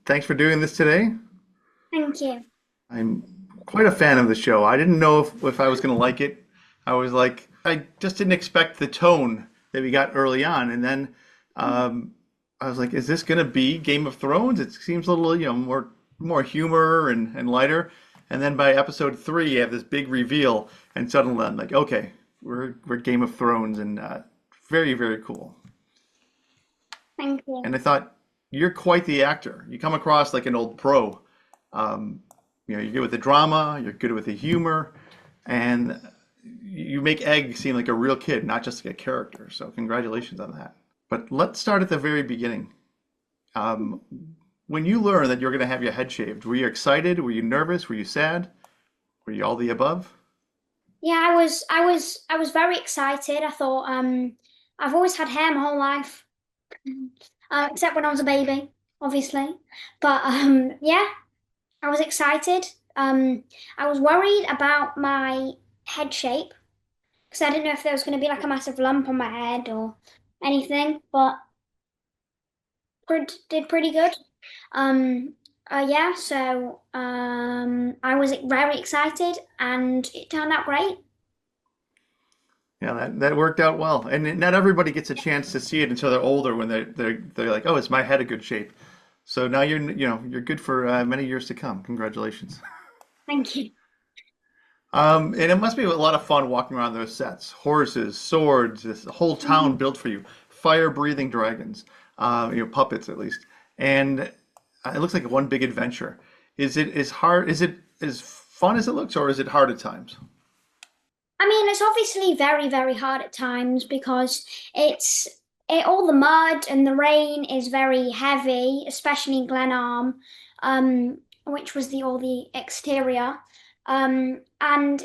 Thanks for doing this today. Thank you. I'm quite a fan of the show. I didn't know if I was going to like it. I just didn't expect the tone that we got early on. And then um, I was like, is this going to be Game of Thrones? It seems a little, more humor and lighter. And then by episode three, you have this big reveal, and suddenly I'm like, okay, we're Game of Thrones, and very, very cool. Thank you. And I thought, you're quite the actor. You come across like an old pro. Um, you're good with the drama, you're good with the humor, and you make Egg seem like a real kid, not just like a character. So congratulations on that. But let's start at the very beginning. Um, when you learned that you were going to have your head shaved, were you excited? Were you nervous? Were you sad? Were you all the above? Yeah, I was very excited. I thought, I've always had hair my whole life, except when I was a baby, obviously. But yeah, I was excited. I was worried about my head shape because I didn't know if there was going to be like a massive lump on my head or anything. But did pretty good. Um, yeah, so I was very excited and it turned out great. Yeah, that worked out well. And not everybody gets a chance to see it until they're older when they're like, oh, is my head a good shape? So now you're good for many years to come. Congratulations. Thank you. And it must be a lot of fun walking around those sets. Horses, swords, this whole town built for you, fire-breathing dragons, puppets at least. And it looks like one big adventure. Is it as hard? Is it as fun as it looks, or is it hard at times? I mean, it's obviously very, very hard at times because it's all the mud and the rain is very heavy, especially in Glenarm, which was the all the exterior. And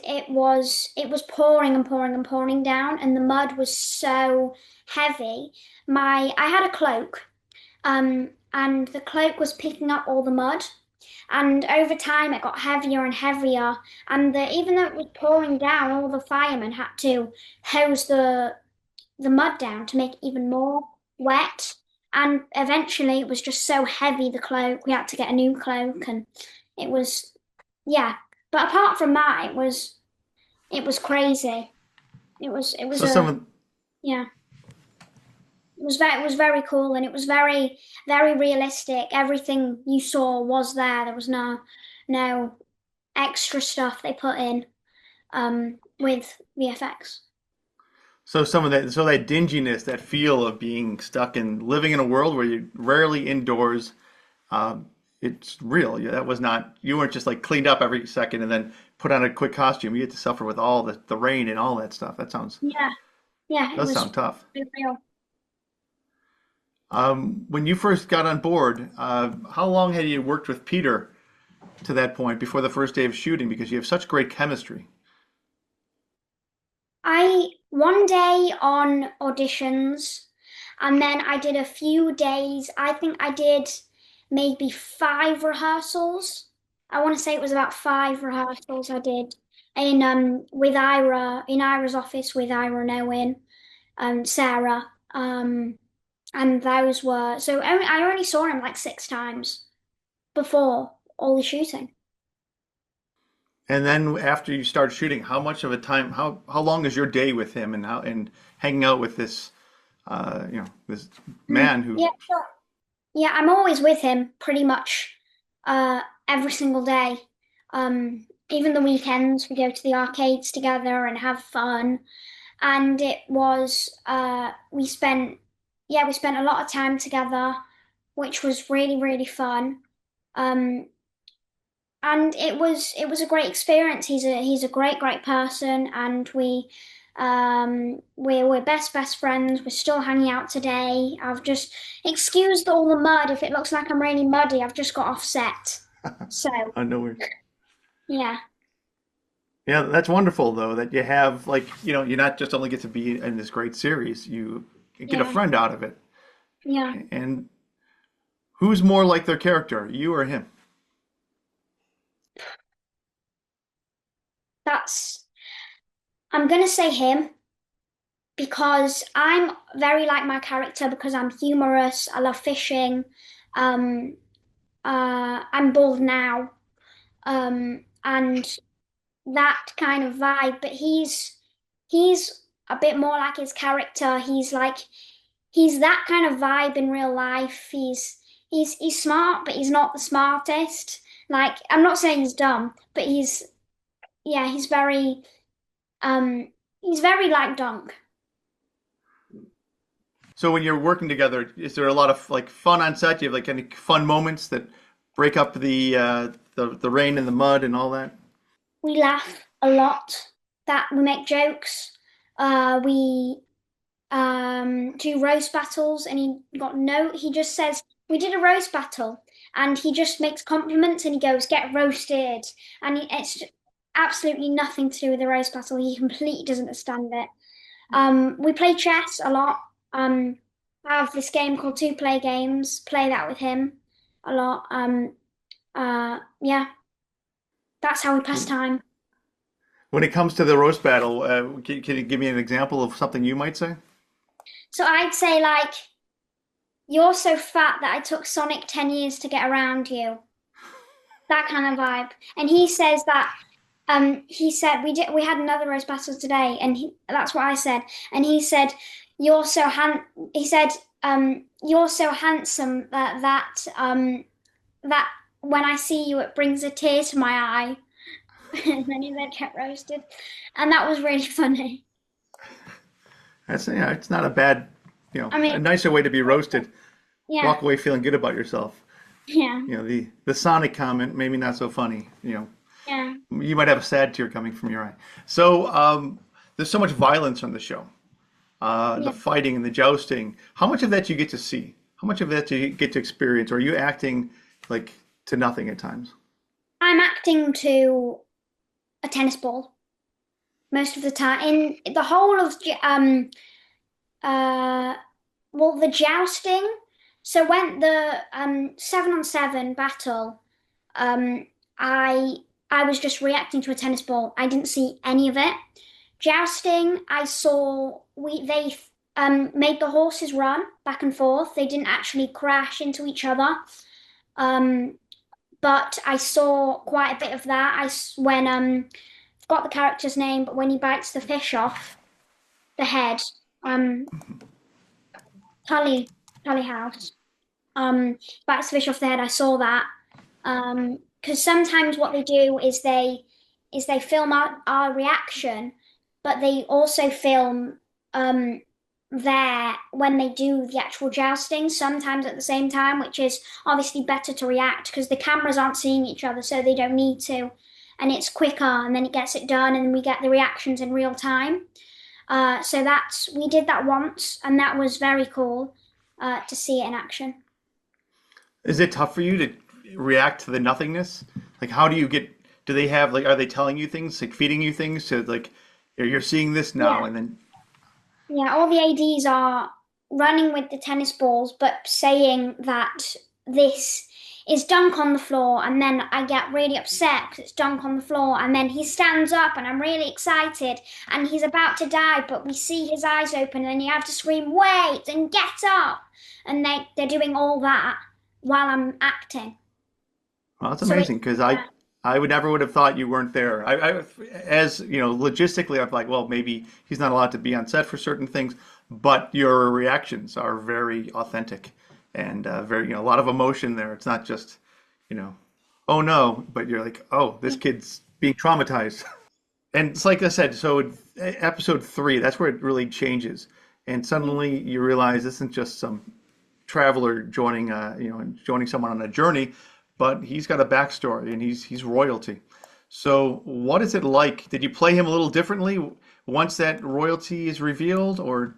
it was pouring and pouring and pouring down, and the mud was so heavy. My I had a cloak, and the cloak was picking up all the mud. And over time, it got heavier and heavier. And even though it was pouring down, all the firemen had to hose the mud down to make it even more wet. And eventually, it was just so heavy, the cloak, we had to get a new cloak. And it was, yeah. But apart from that, it was crazy. It was So some of yeah. It was very cool and it was very very realistic. Everything you saw was there. There was no extra stuff they put in with VFX. so that dinginess, that feel of being stuck and living in a world where you're rarely indoors, it's real. Yeah, that was not, you weren't just like cleaned up every second and then put on a quick costume. You had to suffer with all the rain and all that stuff. Yeah, yeah, it Does was sound tough. real. When you first got on board, how long had you worked with Peter to that point before the first day of shooting? Because you have such great chemistry. I one day on auditions, and then I did a few days. I think I did maybe five rehearsals. I want to say it was about five rehearsals I did with Ira in Ira's office with Ira and Owen, Sarah, and those were so I only saw him like six times before all the shooting. And then after you start shooting, how much of a time, how long is your day with him and hanging out with this man who, Yeah, sure. Yeah, I'm always with him pretty much every single day. Even the weekends, we go to the arcades together and have fun. And we spent a lot of time together, which was really, really fun. Um, and it was a great experience. He's a great, great person, and we're best friends. We're still hanging out today. I've just excused all the mud. If it looks like I'm really muddy, I've just got offset. So I know. yeah, Yeah, that's wonderful though that you have like, you not just only get to be in this great series, you get a yeah, friend out of it. yeah. And who's more like their character, you or him? That's I'm gonna say him because I'm very like my character because I'm humorous. I love fishing. Um, I'm bald now, and that kind of vibe. But he's a bit more like his character. He's that kind of vibe in real life. He's smart, but he's not the smartest. Like I'm not saying he's dumb, but yeah, um he's very like Dunk. So when you're working together, is there a lot of like fun on set? Do you have like any fun moments that break up the rain and the mud and all that? We laugh a lot. That we make jokes. We do roast battles, and he just says we did a roast battle, and he just makes compliments, and he goes get roasted, and it's absolutely nothing to do with the roast battle. He completely doesn't understand it. We play chess a lot. I have this game called Two Play Games. Play that with him a lot. Yeah, that's how we pass time. When it comes to the roast battle, can you give me an example of something you might say? So I'd say like you're so fat that I took Sonic 10 years to get around you. That kind of vibe. And he says that he said we had another roast battle today, and that's what I said. And he said you're so he said you're so handsome that when I see you it brings a tear to my eye. And then he then get roasted. And that was really funny. That's yeah, it's not a bad, I a mean, nicer way to be roasted. yeah, Walk away feeling good about yourself. yeah, The Sonic comment, maybe not so funny. yeah, You might have a sad tear coming from your eye. So there's so much violence on the show. The yeah. fighting and the jousting. How much of that do you get to see? How much of that do you get to experience? Or are you acting like to nothing at times? I'm acting to a tennis ball most of the time. In the whole of uh well the jousting. So when the 7-on-7 battle, um I I was just reacting to a tennis ball. I didn't see any of it. Jousting, I saw we they made the horses run back and forth. They didn't actually crash into each other. Um but I saw quite a bit of that. When forgot the character's name, but when he bites the fish off the head, um, Tully Tully House, bites the fish off the head. I saw that. Because sometimes what they do is they film our reaction, but they also film um there when they do the actual jousting, sometimes at the same time, which is obviously better to react because the cameras aren't seeing each other, so they don't need to. And it's quicker, and then it gets it done, and we get the reactions in real time. So we did that once, and that was very cool to see it in action. Is it tough for you to react to the nothingness? Like, how do you get, do they have, like, are they telling you things, like feeding you things? So, like, you're seeing this now, Yeah, and then, yeah. All the ADs are running with the tennis balls, but saying that this is dunk on the floor, and then I get really upset because it's dunk on the floor, and then he stands up, and I'm really excited, and he's about to die, but we see his eyes open, and then you have to scream, "Wait!" and "Get up!" and they're doing all that while I'm acting. well, that's So amazing because yeah, I would have thought you weren't there. As logistically, I'm like, well, maybe he's not allowed to be on set for certain things, but your reactions are very authentic and very, a lot of emotion there. It's not just, you know, oh no, but you're like, oh, this kid's being traumatized. And it's like I said, so episode three, that's where it really changes. And suddenly you realize this isn't just some traveler joining someone on a journey, but he's got a backstory and he's royalty. So what is it like? Did you play him a little differently once that royalty is revealed, or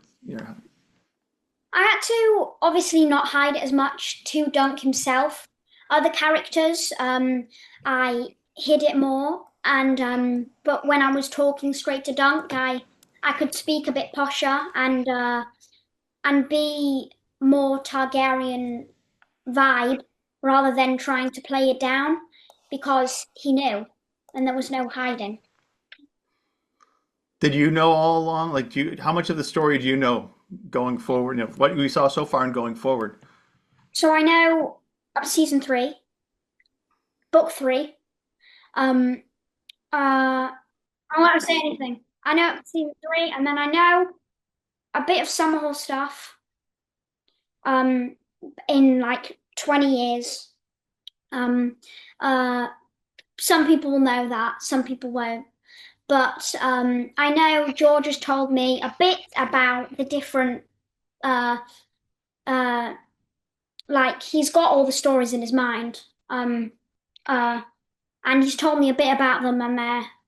I had to obviously not hide it as much to Dunk himself. Other characters, I hid it more, and but when I was talking straight to Dunk, I could speak a bit posher and be more Targaryen vibe rather than trying to play it down because he knew, and there was no hiding. did you know all along? Like, how much of the story do you know going forward? What we saw so far and going forward? So I know up to season 3. book three. Um, I won't say anything. I know season three, and then I know a bit of Summerhall stuff. Um, in like 20 years. Um, uh, some people will know that, some people won't. But I know George has told me a bit about the different, uh, uh, like he's got all the stories in his mind. Uh, and he's told me a bit about them, and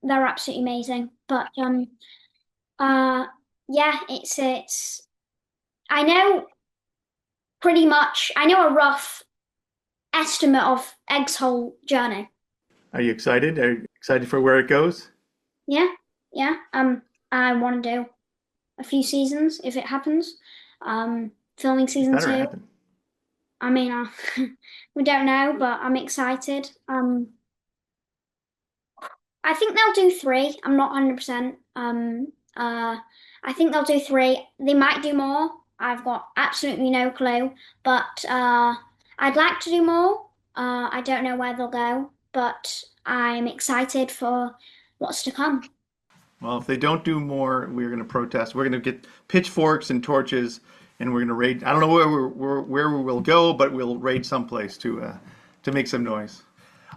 they're absolutely amazing. But uh, yeah, it's. I know pretty much. I know a rough estimate of Egg's whole journey. Are you excited? Are you excited for where it goes? Yeah, yeah. I want to do a few seasons if it happens. Filming It season better two. happen. I mean, we don't know, but I'm excited. I think they'll do three. I'm not 100%. I think they'll do three. They might do more. I've got absolutely no clue, but I'd like to do more. I don't know where they'll go, but I'm excited for what's to come. Well, if they don't do more, we're going to protest. We're going to get pitchforks and torches, and we're going to raid. I don't know where we will go, but we'll raid someplace to make some noise.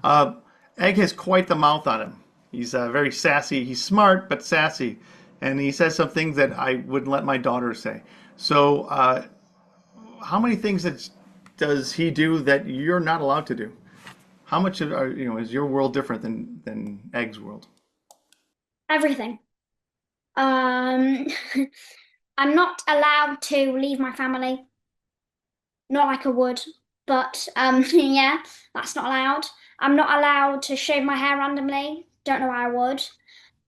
Uh, Egg has quite the mouth on him. He's very sassy. He's smart but sassy, and he says some things that I wouldn't let my daughter say. So, how many things does he do that you're not allowed to do? How much is your world different than Egg's world? Everything. Um, I'm not allowed to leave my family. Not like I would, but yeah, that's not allowed. I'm not allowed to shave my hair randomly. Don't know why I would.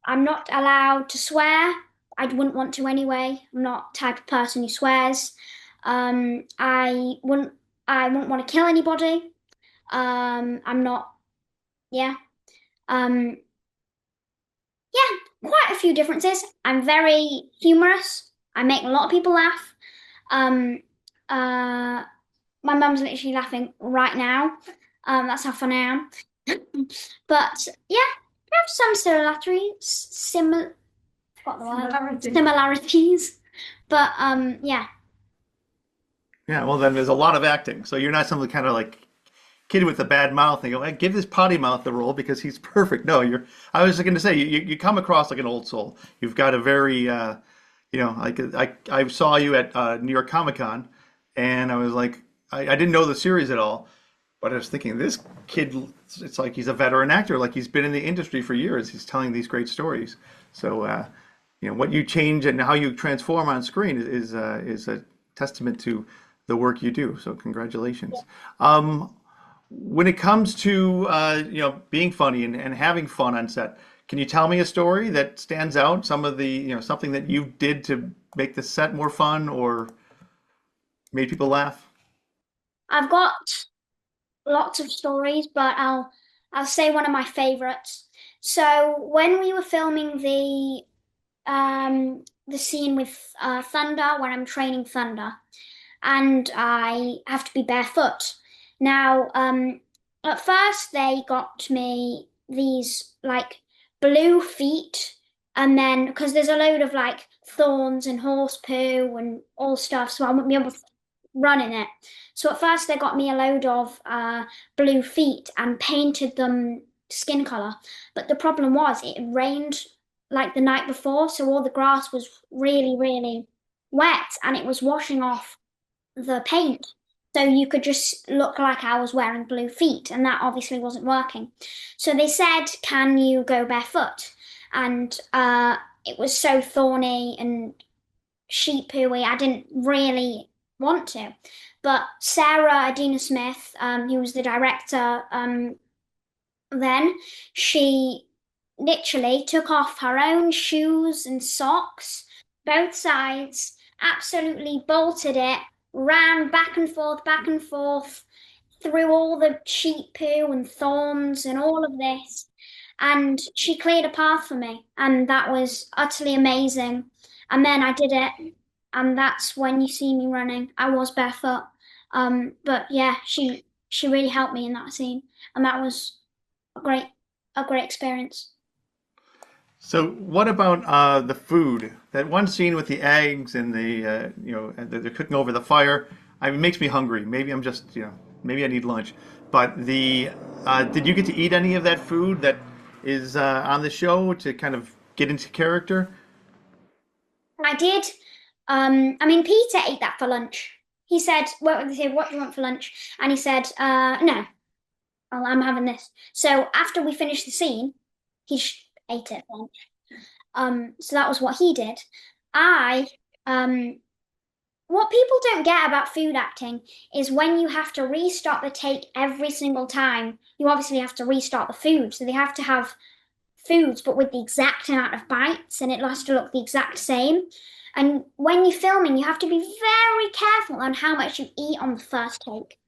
I'm not allowed to swear. I wouldn't want to anyway. I'm not the type of person who swears. I wouldn't. I wouldn't want to kill anybody. I'm not. Yeah. Um, yeah. Quite a few differences. I'm very humorous. I make a lot of people laugh. Um, uh, my mum's literally laughing right now. That's how fun I am. But yeah, we have some forgot the word. Similarities. But yeah. Yeah, well, then there's a lot of acting. So you're not some kind of like kid with a bad mouth and go, hey, give this potty mouth the role because he's perfect. No, you're. I was going to say you come across like an old soul. You've got a very, like I saw you at New York Comic Con, and I was like, I didn't know the series at all, but I was thinking this kid, it's like he's a veteran actor, like he's been in the industry for years. He's telling these great stories. So, what you change and how you transform on screen is a testament to the work you do. So, congratulations. When it comes to being funny and having fun on set, can you tell me a story that stands out? Some of the something that you did to make the set more fun or made people laugh? I've got lots of stories, but I'll say one of my favorites. So when we were filming the scene with Thunder, when I'm training Thunder, and I have to be barefoot. Now, at first they got me these like blue feet, and then because there's a load of like thorns and horse poo and all stuff, so I wouldn't be able to run in it. So at first they got me a load of blue feet and painted them skin color. But the problem was it rained like the night before, so all the grass was really, really wet and it was washing off the paint. So you could just look like I was wearing blue feet, and that obviously wasn't working. So they said, "Can you go barefoot?" And it was so thorny and sheep hooey, I didn't really want to. But Sarah Adina Smith, who was the director then, she literally took off her own shoes and socks, both sides, absolutely bolted it, ran back and forth through all the sheep poo and thorns and all of this. And she cleared a path for me, and that was utterly amazing. And then I did it, and that's when you see me running. I was barefoot. But yeah, she really helped me in that scene, and that was a great a great experience. So what about the food? That one scene with the eggs and the and they're cooking over the fire. I mean, it makes me hungry. Maybe I'm just maybe I need lunch. But the did you get to eat any of that food that is on the show to kind of get into character? I did. I mean, Peter ate that for lunch. He said, "What?" They said, "What do you want for lunch?" And he said, "No, I'm having this." So after we finished the scene, he ate it for lunch. So that was what he did. I, what people don't get about food acting is when you have to restart the take every single time, you obviously have to restart the food. So they have to have foods, but with the exact amount of bites, and it has to look the exact same. And when you're filming, you have to be very careful on how much you eat on the first take.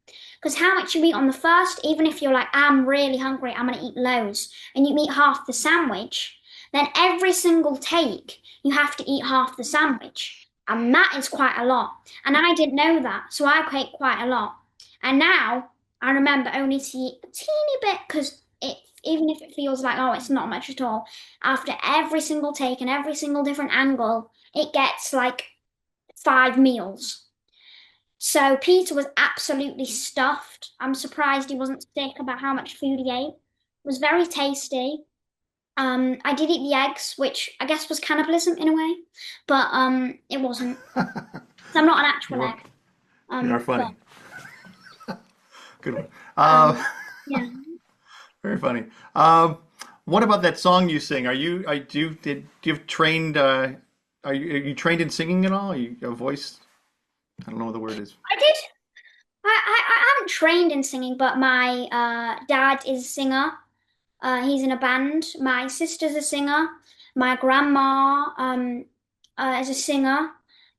Because how much you eat on the first, even if you're like, I'm really hungry, I'm going to eat loads, and you eat half the sandwich, then every single take, you have to eat half the sandwich. And that is quite a lot. And I didn't know that, so I ate quite a lot. And now I remember only to eat a teeny bit because even if it feels like, oh, it's not much at all, after every single take and every single different angle, it gets like 5 meals. So Peter was absolutely stuffed. I'm surprised he wasn't sick about how much food he ate. It was very tasty. I did eat the eggs, which I guess was cannibalism in a way, but it wasn't. 'Cause I'm not an actual You are egg. you are But funny. Good one. um, yeah. Very funny. What about that song you sing? Do you did you've trained are you trained in singing at all? Are you a voice? I don't know what the word is. I did. I haven't trained in singing, but my dad is a singer. He's in a band. My sister's a singer. My grandma is a singer.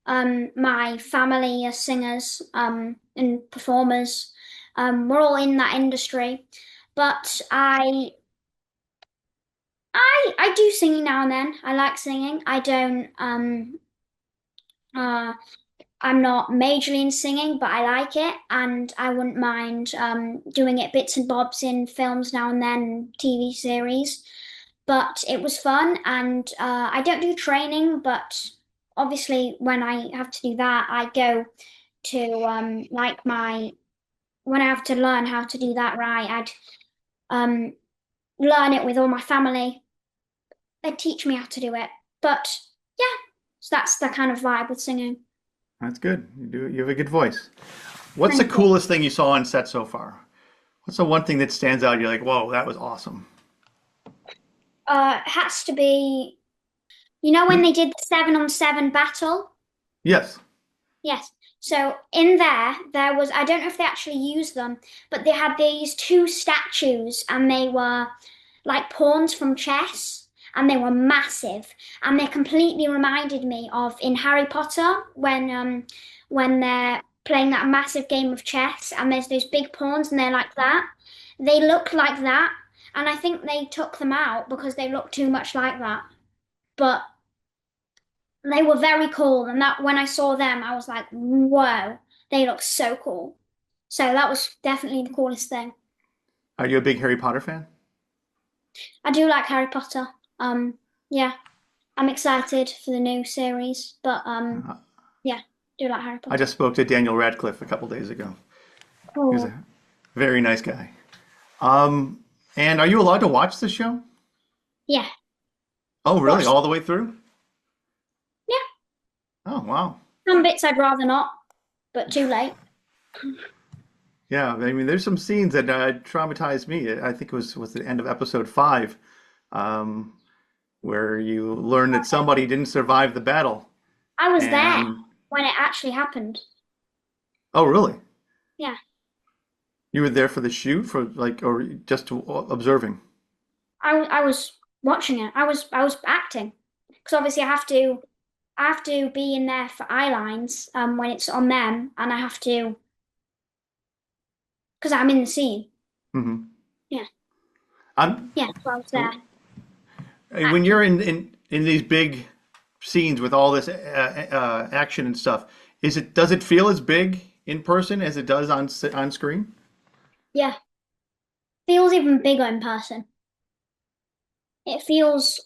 My family are singers and performers. We're all in that industry. But I do singing now and then. I like singing. I don't uh I'm not majorly in singing, but I like it, and I wouldn't mind doing it bits and bobs in films now and then, TV series. But it was fun, and I don't do training, but obviously when I have to do that, I go to like my when I have to learn how to do that right, I'd um, learn it with all my family. They'd teach me how to do it. But yeah, so that's the kind of vibe with singing. That's good. You have a good voice. What's the Thank you. coolest thing you saw on set so far? What's the one thing that stands out? You're like, whoa, that was awesome. It has to be. You know when they did the 7-on-7 battle? Yes. Yes. So in there was, I don't know if they actually used them, but they had these two statues and they were like pawns from chess and they were massive. And they completely reminded me of in Harry Potter when they're playing that massive game of chess and there's those big pawns and they're like that. They look like that. And I think they took them out because they look too much like that. But they were very cool, and that when I saw them, I was like, whoa, they look so cool. So that was definitely the coolest thing. Are you a big Harry Potter fan? I do like Harry Potter. Yeah, I'm excited for the new series, but Uh, yeah, do like Harry I Potter. just spoke to Daniel Radcliffe a couple days ago. He was Cool. a very nice guy. Um, and are you allowed to watch the show? Yeah, Oh, really? watch. All the way through? Yeah, Oh, wow. some bits I'd rather not, but too late. Yeah, I mean, there's some scenes that traumatized me. I think it was the end of episode 5, um, where you learn that somebody didn't survive the battle. I was there And when it actually happened. oh, really? Yeah, You were there for the shoot, for like, or just to, observing? I was watching it. I was acting because obviously I have to be in there for eye lines when it's on them, and I have to because I'm in the scene. Hmm. Yeah, I'm yeah. So I was there when acting. you're in these big scenes with all this action and stuff. Does it feel as big in person as it does on screen? Yeah, feels even bigger in person. It feels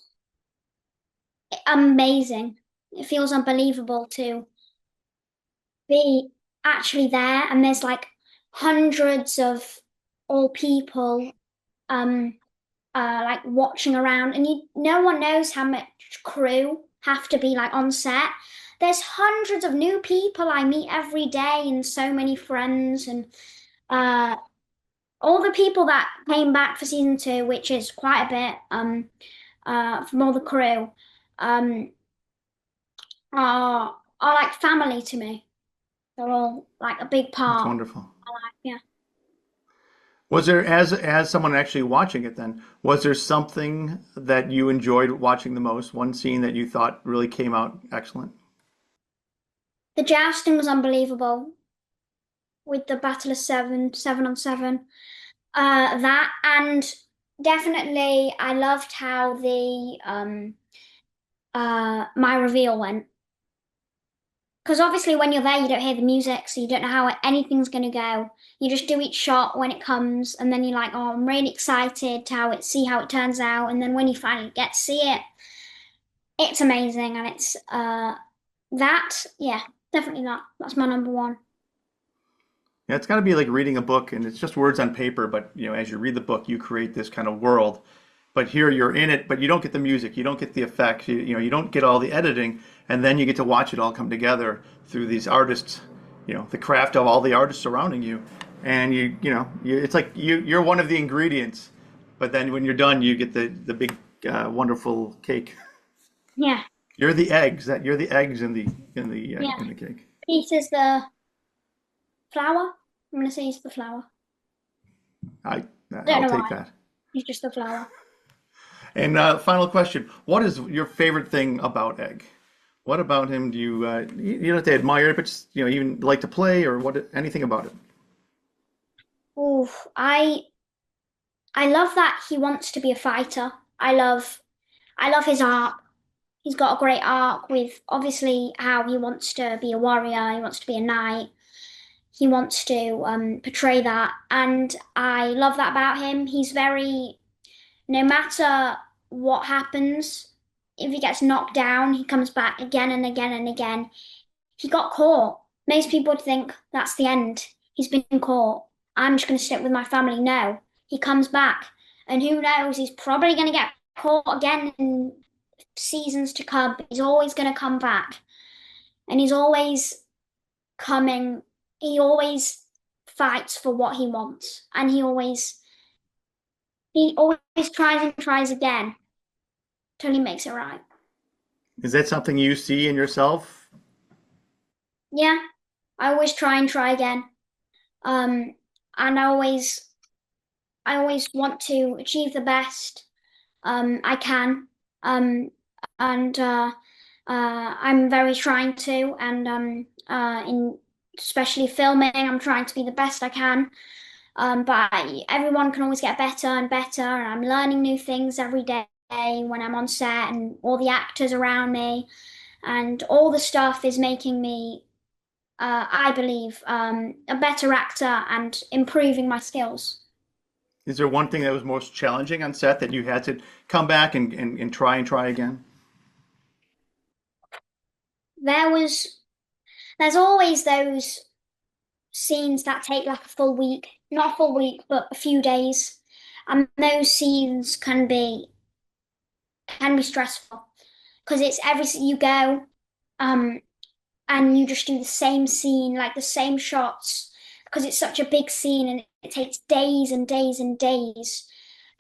amazing. It feels unbelievable to be actually there, and there's like hundreds of all people um like watching around, and no one knows how much crew have to be like on set. There's hundreds of new people I meet every day and so many friends, and uh all the people that came back for season two, which is quite a bit, from all the crew, um are like family to me. They're all like a big That's part of wonderful. my life. Yeah. Was there, as someone actually watching it then, was there something that you enjoyed watching the most? One scene that you thought really came out excellent? The jousting was unbelievable with the Battle of Seven, 7 on 7. That and definitely I loved how the my reveal went. Because obviously when you're there you don't hear the music, so you don't know how anything's gonna go. You just do each shot when it comes, and then you're like, oh, I'm really excited to see how it turns out, and then when you finally get to see it, it's amazing, and it's that, yeah, definitely that. That's my number one. Yeah, it's got to be like reading a book, and it's just words on paper, but as you read the book, you create this kind of world. But here you're in it, but you don't get the music, you don't get the effects, you don't get all the editing, and then you get to watch it all come together through these artists, the craft of all the artists surrounding you, and it's like you're one of the ingredients, but then when you're done, you get the big wonderful cake. Yeah, You're the eggs in yeah. the cake. Pete is the flower. I'm gonna say he's the flower. I Don't I'll know take why. that. He's just the flower. And final question: what is your favorite thing about Egg? What about him do you don't have to admire, but just even like to play or anything about it? Ooh, I love that he wants to be a fighter. I love his arc. He's got a great arc with obviously how he wants to be a warrior, he wants to be a knight, he wants to portray that, and I love that about him. He's very, no matter what happens, if he gets knocked down, he comes back again and again and again. He got caught. Most people would think that's the end. He's been caught. I'm just going to stick with my family. No, he comes back. And who knows, he's probably going to get caught again in seasons to come. But he's always going to come back. And he's always coming, he always fights for what he wants. And he always tries and tries again till he makes it right. Is that something you see in yourself? Yeah, I always try and try again. Um, and I always want to achieve the best I can, um, and I'm very trying to, and in especially filming, I'm trying to be the best I can. Everyone can always get better and better, and I'm learning new things every day when I'm on set, and all the actors around me, and all the stuff is making me, I believe, a better actor and improving my skills. Is there one thing that was most challenging on set that you had to come back and try again? There was, there's always those scenes that take like a full week, not a full week, but a few days. And those scenes can be stressful because it's every you go, um, and you just do the same scene, like the same shots, because it's such a big scene and it takes days and days and days,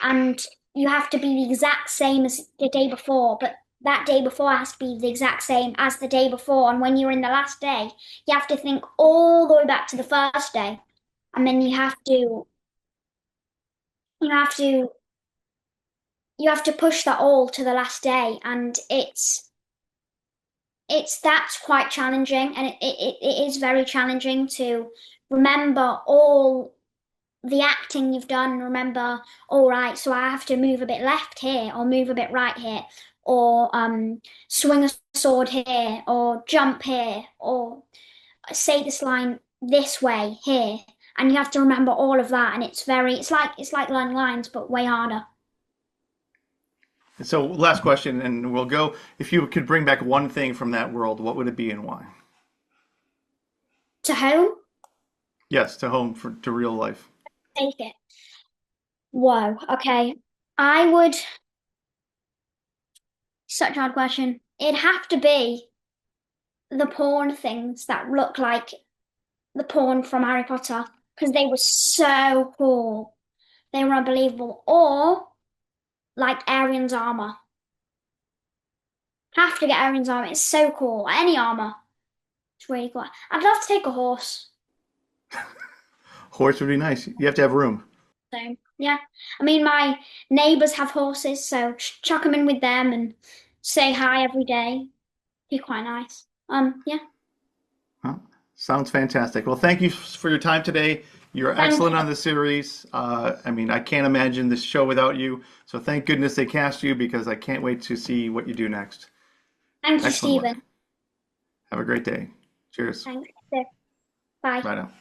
and you have to be the exact same as the day before, but that day before has to be the exact same as the day before. And when you're in the last day, you have to think all the way back to the first day, and then you have to you have to push that all to the last day, and it's that's quite challenging, and it is very challenging to remember all the acting you've done. Remember, all right, so I have to move a bit left here, or move a bit right here, or swing a sword here, or jump here, or say this line this way here. and you have to remember all of that, and it's like learning lines, but way harder. So last question, and we'll go. If you could bring back one thing from that world, what would it be and why? To home, Yes, to home to real life. take it. Whoa, okay. I would, such a hard question. It'd have to be the porn things that look like the porn from Harry Potter because they were so cool. They were unbelievable. Or like Arian's armor. Have to get Arian's armor. It's so cool. Any armor. It's really cool. I'd love to take a horse. Horse would be nice. You have to have room. So yeah. I mean, my neighbors have horses, so chuck them in with them and say hi every day. Be quite nice. Yeah. Well, sounds fantastic. Well, thank you for your time today. You're Thank excellent you. on the series. I mean, I can't imagine this show without you. So thank goodness they cast you because I can't wait to see what you do next. Thank you, Excellent work. Stephen. Have a great day. Cheers. Thanks. Bye. Bye now.